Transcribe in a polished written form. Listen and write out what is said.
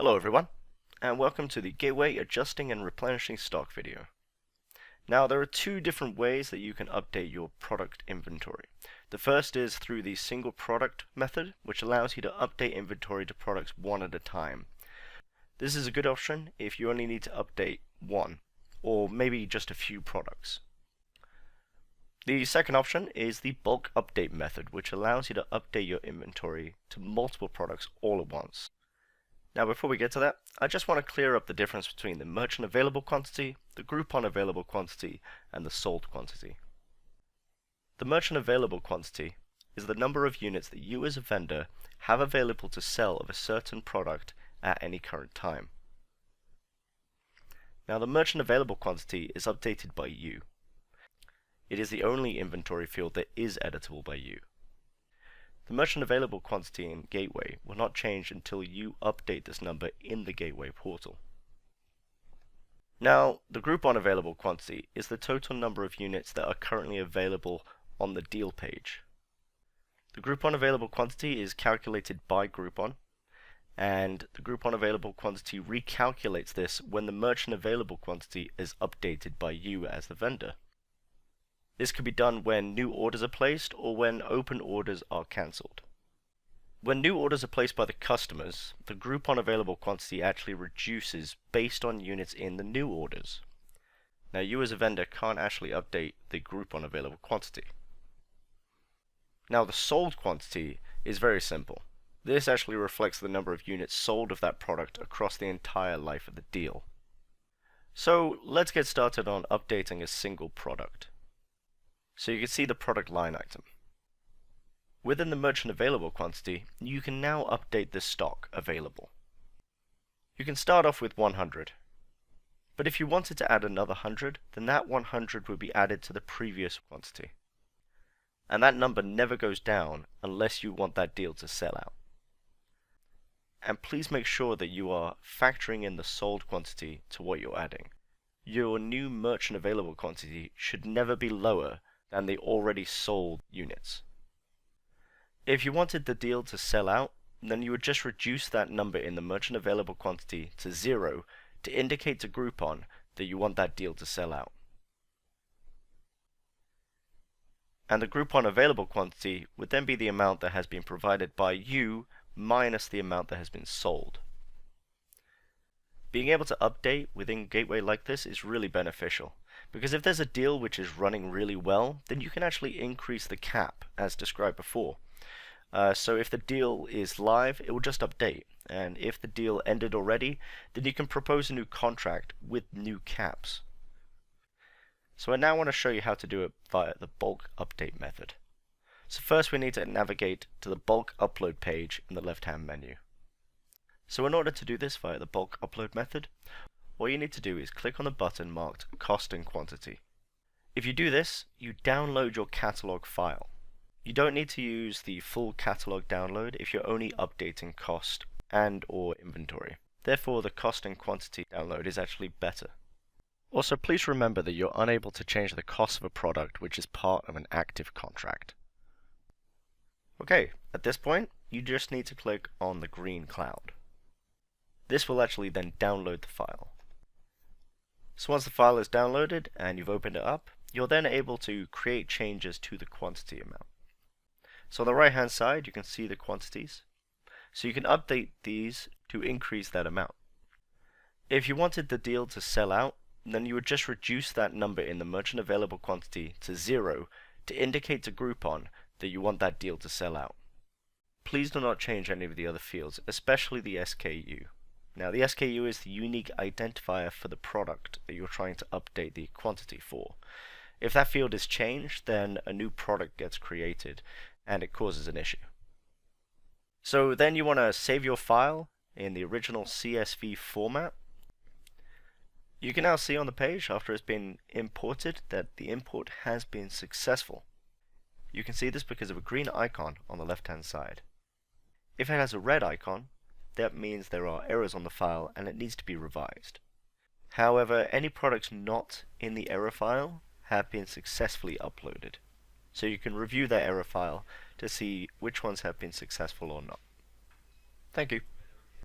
Hello everyone, and welcome to the Gateway Adjusting and Replenishing Stock video. Now there are two different ways that you can update your product inventory. The first is through the single product method, which allows you to update inventory to products one at a time. This is a good option if you only need to update one, or maybe just a few products. The second option is the bulk update method, which allows you to update your inventory to multiple products all at once. Now before we get to that, I just want to clear up the difference between the merchant available quantity, the Groupon available quantity, and the sold quantity. The merchant available quantity is the number of units that you as a vendor have available to sell of a certain product at any current time. Now the merchant available quantity is updated by you. It is the only inventory field that is editable by you. The merchant available quantity in Gateway will not change until you update this number in the Gateway portal. Now, the Groupon available quantity is the total number of units that are currently available on the deal page. The Groupon available quantity is calculated by Groupon, and the Groupon available quantity recalculates this when the merchant available quantity is updated by you as the vendor. This can be done when new orders are placed or when open orders are cancelled. When new orders are placed by the customers, the Groupon available quantity actually reduces based on units in the new orders. Now you as a vendor can't actually update the Groupon available quantity. Now the sold quantity is very simple. This actually reflects the number of units sold of that product across the entire life of the deal. So let's get started on updating a single product. So you can see the product line item. Within the merchant available quantity, you can now update the stock available. You can start off with 100, but if you wanted to add another 100, then that 100 would be added to the previous quantity. And that number never goes down unless you want that deal to sell out. And please make sure that you are factoring in the sold quantity to what you're adding. Your new merchant available quantity should never be lower than the already sold units. If you wanted the deal to sell out, then you would just reduce that number in the merchant available quantity to 0 to indicate to Groupon that you want that deal to sell out. And the Groupon available quantity would then be the amount that has been provided by you minus the amount that has been sold. Being able to update within Gateway like this is really beneficial, because if there's a deal which is running really well, then you can actually increase the cap as described before. So if the deal is live, it will just update, and if the deal ended already, then you can propose a new contract with new caps. So I now want to show you how to do it via the bulk update method. So first we need to navigate to the bulk upload page in the left-hand menu. So in order to do this via the bulk upload method, all you need to do is click on the button marked Cost and Quantity. If you do this, you download your catalog file. You don't need to use the full catalog download if you're only updating cost and or inventory. Therefore, the Cost and Quantity download is actually better. Also, please remember that you're unable to change the cost of a product which is part of an active contract. Okay, at this point, you just need to click on the green cloud. This will actually then download the file. So once the file is downloaded and you've opened it up, you're then able to create changes to the quantity amount. So on the right hand side you can see the quantities. So you can update these to increase that amount. If you wanted the deal to sell out, then you would just reduce that number in the merchant available quantity to 0 to indicate to Groupon that you want that deal to sell out. Please do not change any of the other fields, especially the SKU. Now the SKU is the unique identifier for the product that you're trying to update the quantity for. If that field is changed, then a new product gets created and it causes an issue. So then you want to save your file in the original CSV format. You can now see on the page after it's been imported that the import has been successful. You can see this because of a green icon on the left hand side. If it has a red icon, that means there are errors on the file and it needs to be revised. However, any products not in the error file have been successfully uploaded. So you can review that error file to see which ones have been successful or not. Thank you.